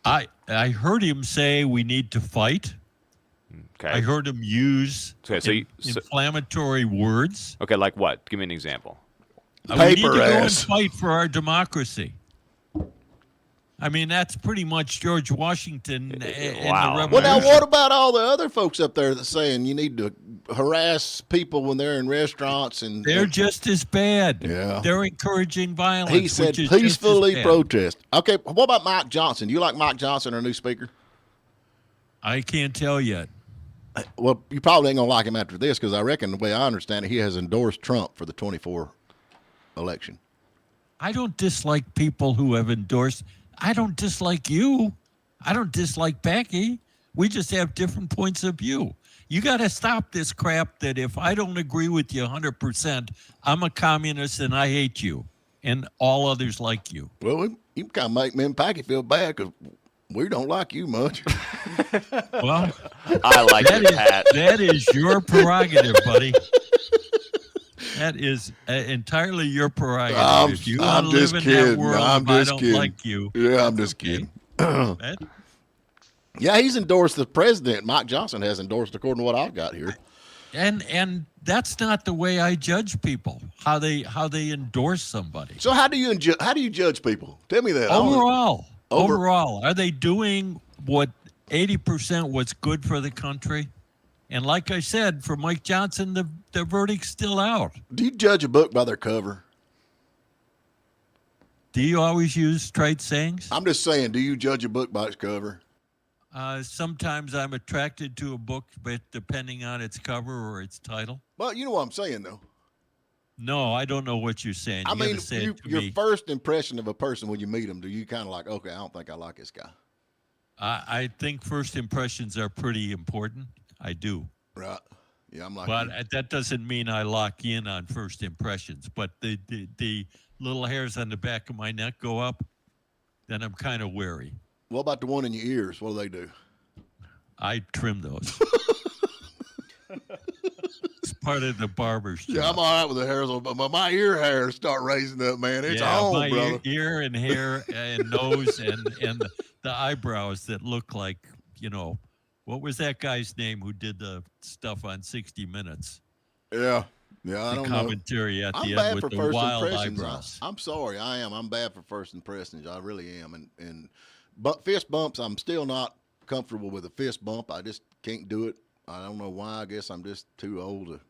I heard him say we need to fight. Okay. I heard him use inflammatory words. Okay, like what? Give me an example. We need to go and fight for our democracy. I mean, that's pretty much George Washington and the revolution. Well, now what about all the other folks up there that's saying you need to harass people when they're in restaurants? And they're just as bad. Yeah. They're encouraging violence. He said peacefully protest. Okay, what about Mike Johnson? Do you like Mike Johnson, our new speaker? I can't tell yet. Well, you probably ain't going to like him after this because I reckon the way I understand it, he has endorsed Trump for the 24 election. I don't dislike people who have endorsed. I don't dislike you. I don't dislike Packy. We just have different points of view. You got to stop this crap that if I don't agree with you 100%, I'm a communist and I hate you and all others like you. Well, you kind of make me and Packy feel bad because we don't like you much. Well, I like that it, Pat. That is your prerogative, buddy. That is entirely your prerogative. If you want to live in that world, I don't like you. Yeah, I'm just kidding. Yeah, he's endorsed the president. Mike Johnson has endorsed, according to what I've got here. And that's not the way I judge people. How they endorse somebody. So how do you judge people? Tell me that. Overall, are they doing what 80% what's good for the country? And like I said, for Mike Johnson, the verdict's still out. Do you judge a book by their cover? Do you always use trite sayings? I'm just saying, do you judge a book by its cover? Sometimes I'm attracted to a book, but depending on its cover or its title. Well, you know what I'm saying, though. No, I don't know what you're saying. I mean, your first impression of a person when you meet them, do you kind of like, okay, I don't think I like this guy? I think first impressions are pretty important. I do. Right. Yeah, I'm like. But that doesn't mean I lock in on first impressions. But the little hairs on the back of my neck go up, then I'm kind of wary. What about the one in your ears? What do they do? I trim those. part of the barber's job. Yeah, I'm all right with the hairs, but my ear hairs start raising up, man. It's on, my brother. ear and hair and nose and the eyebrows that look like, what was that guy's name who did the stuff on 60 Minutes? Yeah, I don't know. Commentary at the end with the wild eyebrows. I'm sorry, I am. I'm bad for first impressions. I really am. But fist bumps, I'm still not comfortable with a fist bump. I just can't do it. I don't know why. I guess I'm just too old to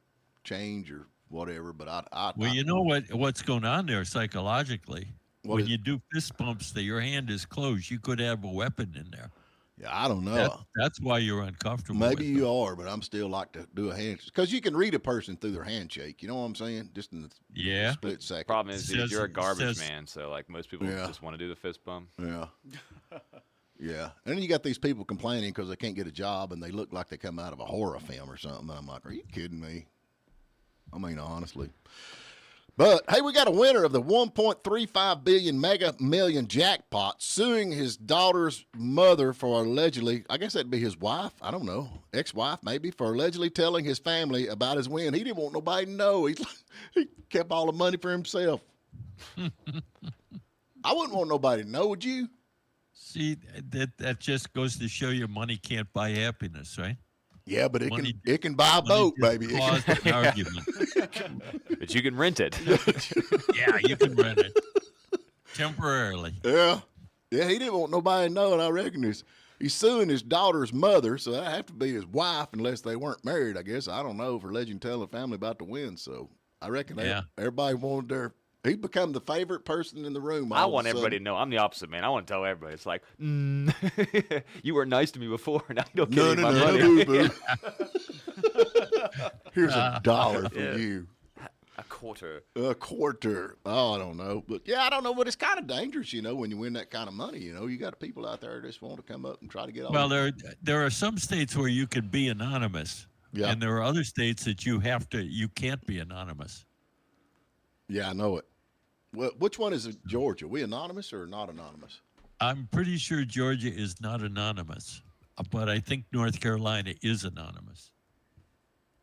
change or whatever. But Well, you know what's going on there psychologically? When you do fist bumps, your hand is closed. You could have a weapon in there. Yeah, I don't know. That's why you're uncomfortable. Maybe you are, but I'm still like to do a handshake because you can read a person through their handshake. You know what I'm saying? Just in a split second. Problem is, dude, you're a garbage man, so like most people just want to do the fist bump. Yeah. Yeah, and then you got these people complaining because they can't get a job and they look like they come out of a horror film or something. I'm like, are you kidding me? I mean, honestly. But, hey, we got a winner of the $1.35 billion Mega Million jackpot suing his daughter's mother for allegedly, I guess that'd be his wife, I don't know, ex-wife maybe, for allegedly telling his family about his win. He didn't want nobody to know. He kept all the money for himself. I wouldn't want nobody to know, would you? See, that just goes to show you money can't buy happiness, right? Yeah, but it can buy a boat, baby. Cause an argument. But you can rent it. Yeah, you can rent it temporarily. Yeah, he didn't want nobody to know, and I reckon he's suing his daughter's mother, so that have to be his wife unless they weren't married, I guess. I don't know, for letting tell the family about the win, so I reckon everybody wanted their... He become the favorite person in the room. I want everybody to know. I'm the opposite, man. I want to tell everybody. It's like, you were nice to me before, now you don't get my money. Boo. Here's $1 for you. A quarter. A quarter. Oh, I don't know. But, yeah, I don't know. But it's kind of dangerous, when you win that kind of money. You got people out there that just want to come up and try to get all Well, there are some states where you can be anonymous. Yeah. And there are other states that you can't be anonymous. Yeah, I know it. Well, which one is it, Georgia? We anonymous or not anonymous? I'm pretty sure Georgia is not anonymous, but I think North Carolina is anonymous.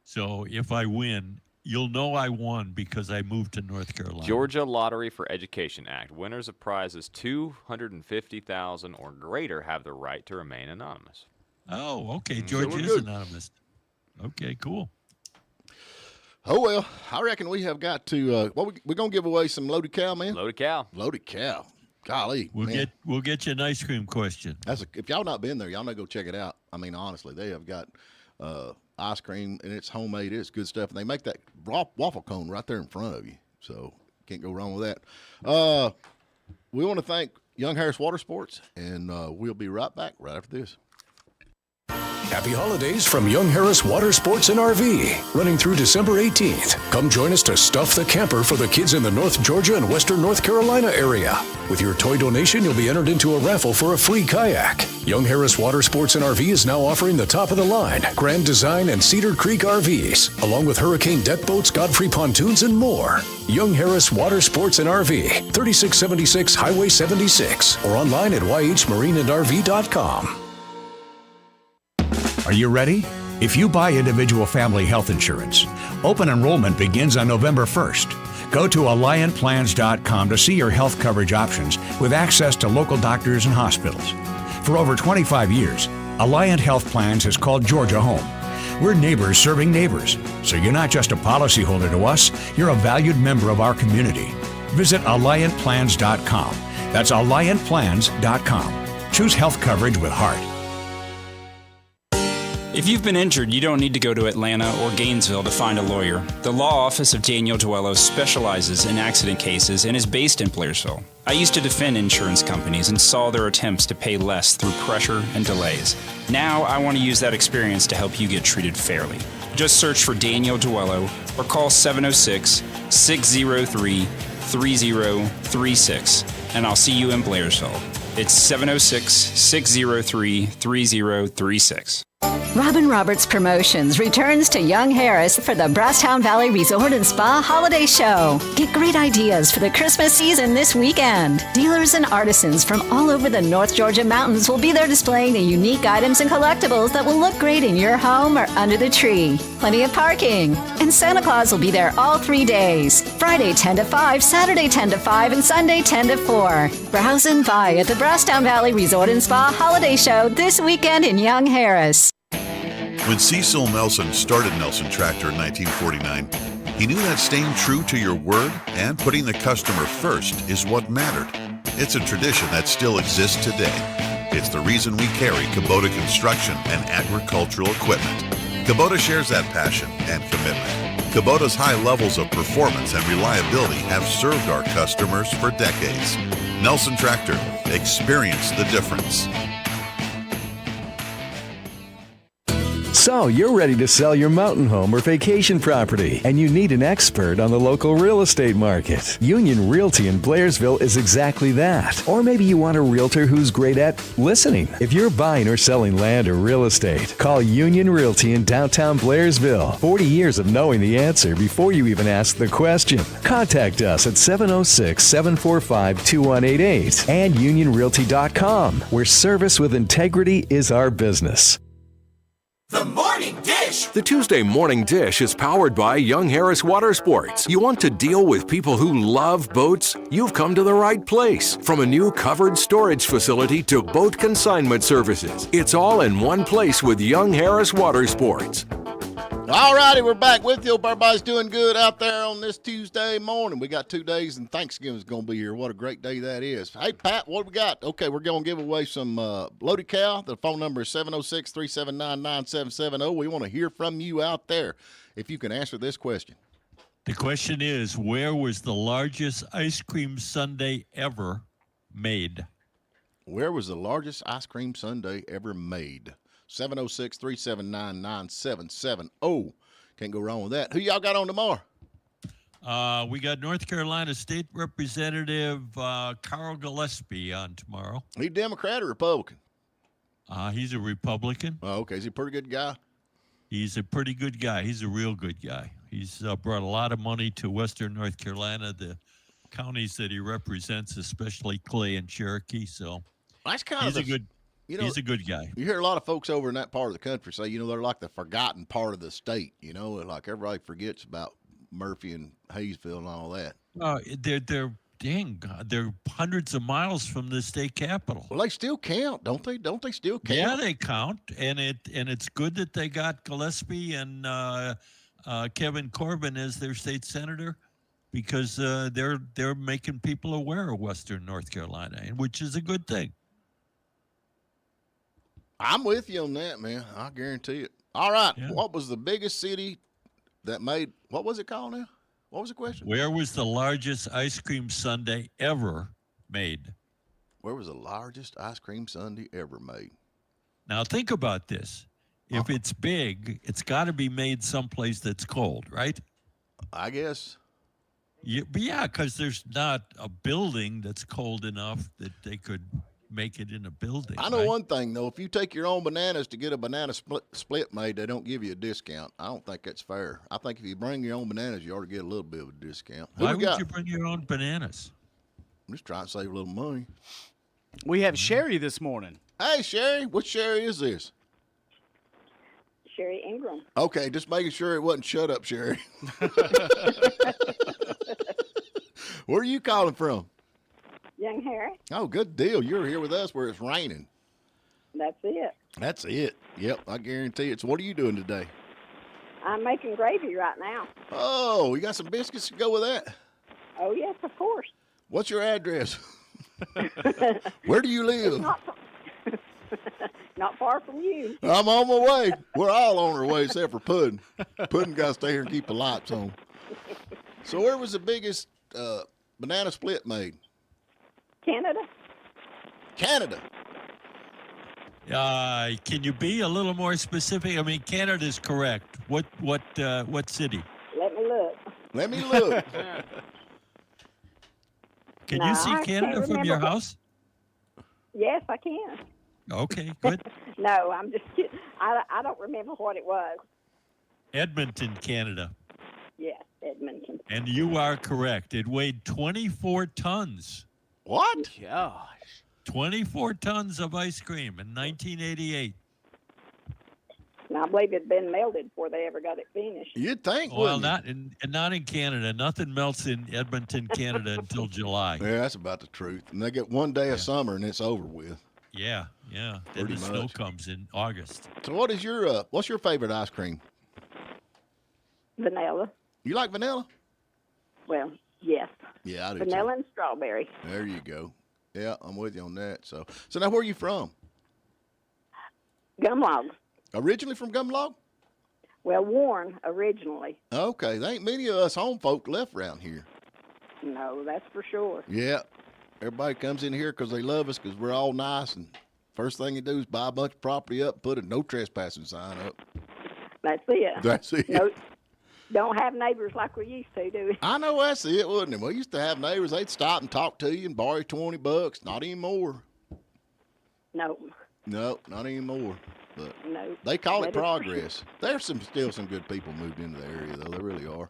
So if I win, you'll know I won because I moved to North Carolina. Georgia Lottery for Education Act. Winners of prizes $250,000 or greater have the right to remain anonymous. Oh, okay. Georgia is anonymous. Okay, cool. Oh, well, I reckon we have got to, we're going to give away some Loaded Cow, man. Loaded Cow. Loaded Cow. Golly, We'll get you an ice cream question. If y'all not been there, y'all know go check it out. I mean, honestly, they have got ice cream, and it's homemade. It's good stuff. And they make that waffle cone right there in front of you. So can't go wrong with that. We want to thank Young Harris Water Sports, and we'll be right back right after this. Happy holidays from Young Harris Water Sports and RV, running through December 18th. Come join us to stuff the camper for the kids in the North Georgia and Western North Carolina area. With your toy donation, you'll be entered into a raffle for a free kayak. Young Harris Water Sports and RV is now offering the top of the line Grand Design and Cedar Creek RVs, along with Hurricane deck boats, Godfrey pontoons, and more. Young Harris Water Sports and RV, 3676 Highway 76, or online at yhmarineandrv.com. Are you ready? If you buy individual family health insurance, open enrollment begins on November 1st. Go to AlliantPlans.com to see your health coverage options with access to local doctors and hospitals. For over 25 years, Alliant Health Plans has called Georgia home. We're neighbors serving neighbors, so you're not just a policyholder to us, you're a valued member of our community. Visit AlliantPlans.com. That's AlliantPlans.com. Choose health coverage with heart. If you've been injured, you don't need to go to Atlanta or Gainesville to find a lawyer. The law office of Daniel Duello specializes in accident cases and is based in Blairsville. I used to defend insurance companies and saw their attempts to pay less through pressure and delays. Now I want to use that experience to help you get treated fairly. Just search for Daniel Duello or call 706-603-3036 and I'll see you in Blairsville. It's 706-603-3036. Robin Roberts Promotions returns to Young Harris for the Brasstown Valley Resort and Spa Holiday Show. Get great ideas for the Christmas season this weekend. Dealers and artisans from all over the North Georgia mountains will be there displaying the unique items and collectibles that will look great in your home or under the tree. Plenty of parking. And Santa Claus will be there all 3 days. Friday 10 to 5, Saturday 10 to 5, and Sunday 10 to 4. Browse and buy at the Brasstown Valley Resort and Spa Holiday Show this weekend in Young Harris. When Cecil Nelson started Nelson Tractor in 1949, he knew that staying true to your word and putting the customer first is what mattered. It's a tradition that still exists today. It's the reason we carry Kubota construction and agricultural equipment. Kubota shares that passion and commitment. Kubota's high levels of performance and reliability have served our customers for decades. Nelson Tractor, experience the difference. So you're ready to sell your mountain home or vacation property, and you need an expert on the local real estate market. Union Realty in Blairsville is exactly that. Or maybe you want a realtor who's great at listening. If you're buying or selling land or real estate, call Union Realty in downtown Blairsville. 40 years of knowing the answer before you even ask the question. Contact us at 706-745-2188 and unionrealty.com, where service with integrity is our business. The Morning Dish. The Tuesday Morning Dish is powered by Young Harris Water Sports. You want to deal with people who love boats? You've come to the right place. From a new covered storage facility to boat consignment services, it's all in one place with Young Harris Water Sports. All righty, we're back with you. Hope everybody's doing good out there on this Tuesday morning. We got 2 days and Thanksgiving's going to be here. What a great day that is. Hey, Pat, what we got? Okay, we're going to give away some Loaded Cow. The phone number is 706-379-9770. We want to hear from you out there if you can answer this question. The question is, where was the largest ice cream sundae ever made? Where was the largest ice cream sundae ever made? 706-379-9770. Can't go wrong with that. Who y'all got on tomorrow? We got North Carolina State Representative Carl Gillespie on tomorrow. He Democrat or Republican? He's a Republican. Oh, okay. Is he a pretty good guy? He's a pretty good guy. He's a real good guy. He's brought a lot of money to Western North Carolina, the counties that he represents, especially Clay and Cherokee. So that's kind he's of a good. He's a good guy. You hear a lot of folks over in that part of the country say, they're like the forgotten part of the state. Like everybody forgets about Murphy and Hayesville and all that. They're hundreds of miles from the state capital. Well, they still count, don't they? Don't they still count? Yeah, they count, and it's good that they got Gillespie and Kevin Corbin as their state senator, because they're making people aware of Western North Carolina, which is a good thing. I'm with you on that, man. I guarantee it. All right. Yeah. What was the biggest city that made, what was it called now? What was the question? Where was the largest ice cream sundae ever made? Where was the largest ice cream sundae ever made? Now, think about this. If it's big, it's got to be made someplace that's cold, right? I guess. Yeah, because there's not a building that's cold enough that they could make it in a building. I know one thing, though. If you take your own bananas to get a banana split made, they don't give you a discount. I don't think that's fair. I think if you bring your own bananas, you ought to get a little bit of a discount. Why would you bring your own bananas? I'm just trying to save a little money. We have Sherry this morning. Hey, Sherry. What Sherry is this? Sherry Ingram. Okay, just making sure it wasn't Shut Up, Sherry. Where are you calling from? Young Harris. Oh, good deal. You're here with us where it's raining. That's it. That's it. Yep, I guarantee it. So what are you doing today? I'm making gravy right now. Oh, you got some biscuits to go with that? Oh, yes, of course. What's your address? Where do you live? Not far from you. I'm on my way. We're all on our way except for Puddin'. Puddin' got to stay here and keep the lights on. So where was the biggest banana split made? Canada. Canada. Can you be a little more specific? I mean, Canada's correct. What city? Let me look. Let me look. Can you see Canada from your house? Yes, I can. Okay, good. No, I'm just kidding. I don't remember what it was. Edmonton, Canada. Yes, Edmonton. And you are correct. It weighed 24 tons. What? Gosh. 24 tons of ice cream in 1988. And I believe it had been melted before they ever got it finished. You'd think, Well, not in Canada. Nothing melts in Edmonton, Canada until July. Yeah, that's about the truth. And they get one day of summer and it's over with. Yeah, yeah. Then Pretty the snow much. comes in August. So what's your favorite ice cream? Vanilla. You like vanilla? Well, yes. Yeah, I do Vanilla too. and strawberry. There you go. Yeah, I'm with you on that. So now where are you from? Gumlog. Originally from Gumlog? Well, Warren originally. Okay, there ain't many of us home folk left around here. No, that's for sure. Yeah, everybody comes in here because they love us because we're all nice, and first thing you do is buy a bunch of property up, put a no trespassing sign up. That's it. That's it. No, don't have neighbors like we used to, do we? I know that's it, wasn't it? We used to have neighbors, they'd stop and talk to you and borrow you $20. Not anymore. No. No, not anymore. But No. they call That it is for progress. There's still some good people moved into the area, though. There really are.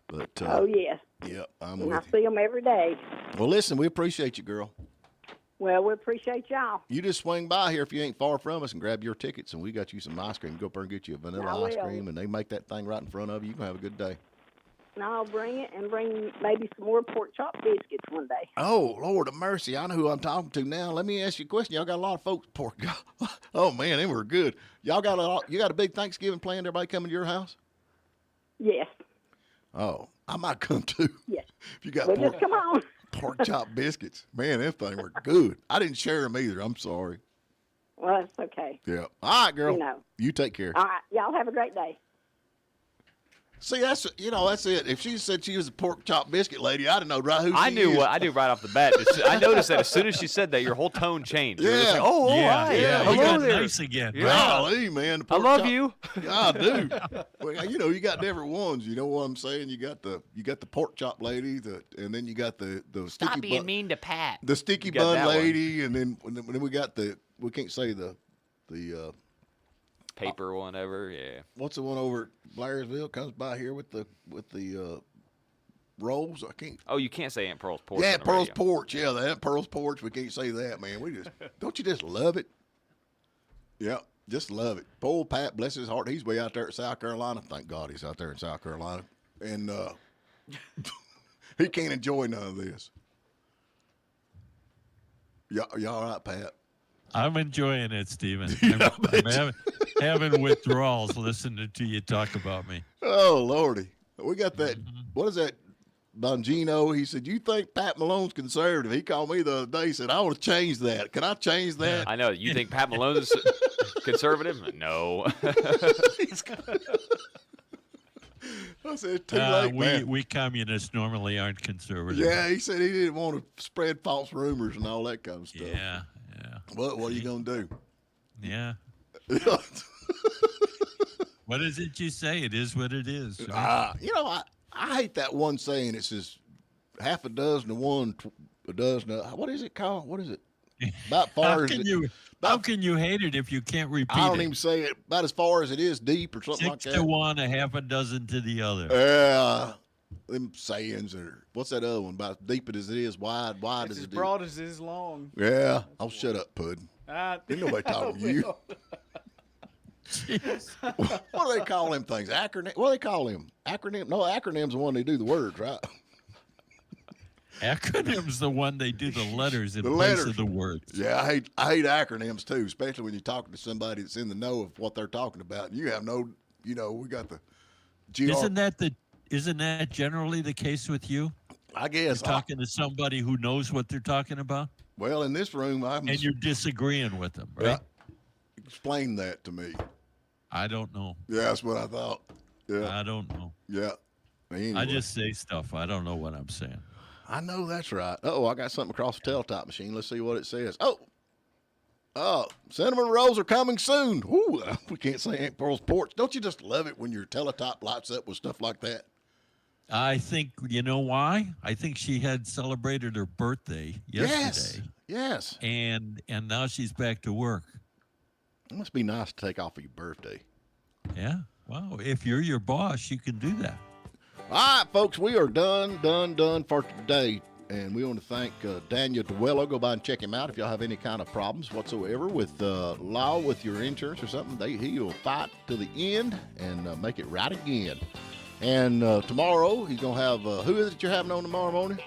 But Oh, yes. yeah, I'm And I with you. see them every day. Well, listen, we appreciate you, girl. Well, we appreciate y'all. You just swing by here if you ain't far from us and grab your tickets, and we got you some ice cream. Go up there and get you a vanilla I ice will. cream, and they make that thing right in front of you. You can have a good day. And I'll bring it and bring maybe some more pork chop biscuits one day. Oh, Lord of mercy. I know who I'm talking to now. Let me ask you a question. Y'all got a lot of folks. Pork. Oh, man, they were good. Y'all got you got a big Thanksgiving planned? Everybody coming to your house? Yes. Oh, I might come too. Yes. If you got Well, just come on. pork chop biscuits. Man, them things were good. I didn't share them either. I'm sorry. Well, that's okay. Yeah. All right, girl. You know. You take care. All right. Y'all have a great day. See, that's it. If she said she was a pork chop biscuit lady, I'd have known right who she I knew is. what I knew right off the bat. I noticed that as soon as she said that, your whole tone changed. You were just Yeah. like, oh, all Yeah, right. yeah, Hello you got there. nice again. Yeah. Golly, man. the I pork love chop- you. Yeah, I do. Well, you got different ones. You know what I'm saying? You got the pork chop lady, and then you got the sticky bun, mean to Pat. the sticky You got bun that one. lady, and then we got we can't say the Paper one ever, yeah. what's the one over at Blairsville comes by here with the rolls. I can't. Oh, you can't say Aunt Pearl's porch. Yeah, on the Pearl's radio. porch. Yeah, the Aunt Pearl's porch. We can't say that, man. We just don't you just love it? Yeah, just love it. Poor Pat, bless his heart, he's way out there at South Carolina. Thank God he's out there in South Carolina, and he can't enjoy none of this. You all right, Pat? I'm enjoying it, Stephen. Yeah, I'm having withdrawals listening to you talk about me. Oh Lordy, we got that. What is that? Bongino, he said, "You think Pat Malone's conservative?" He called me the other day. He said, "I want to change that. Can I change that?" I know. You think Pat Malone's conservative? No. I said, "Too late, man." We communists normally aren't conservative. Yeah, he said he didn't want to spread false rumors and all that kind of stuff. Yeah. What are you gonna do? Yeah. What is it you say? It is what it is. I hate that one saying. It says half a dozen to one, a dozen. What is it called? What is it? About far How can you hate it if you can't repeat I don't it? even say it. About as far as it is deep or something like 6 that. to 1, a half a dozen to the other. Yeah, them sayings are. What's that other one? About as deep as it is wide It's as as it is. broad as it is long. Yeah, I'll shut up, Puddin'. Ain't nobody talking to you. What do they call them things? Acronym? What do they call them? Acronym? No, acronym's the one they do the words, right? Acronym's the one they do the letters in The place letters. of the words. Yeah, I hate acronyms too, especially when you're talking to somebody that's in the know of what they're talking about. And you have no, we got the GR. Isn't that generally the case with you? I guess. You're talking to somebody who knows what they're talking about? Well, in this room, and you're disagreeing with them, right? Yeah. Explain that to me. I don't know. Yeah, that's what I thought. Yeah. I don't know. Yeah. Anyway. I just say stuff. I don't know what I'm saying. I know that's right. Oh, I got something across the tell-top machine. Let's see what it says. Oh, cinnamon rolls are coming soon. Ooh, we can't say Aunt Pearl's porch. Don't you just love it when your teletop lights up with stuff like that? I think, you know why? I think she had celebrated her birthday yesterday. Yes. And now she's back to work. It must be nice to take off for your birthday. Yeah. Well, if you're your boss, you can do that. All right, folks, we are done for today. And we want to thank Daniel Duello. Go by and check him out if y'all have any kind of problems whatsoever with law, with your insurance or something. He'll fight to the end and make it right again. And tomorrow, he's going to have, who is it you're having on tomorrow morning?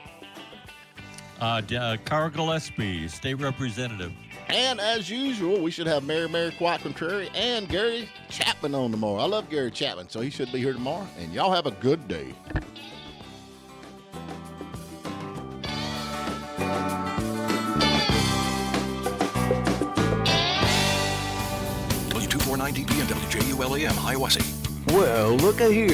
Carl Gillespie, state representative. And as usual, we should have Mary Quite Contrary and Gary Chapman on tomorrow. I love Gary Chapman, so he should be here tomorrow. And y'all have a good day. W249DP and WJULAM, Hiawassee. Well, look a here.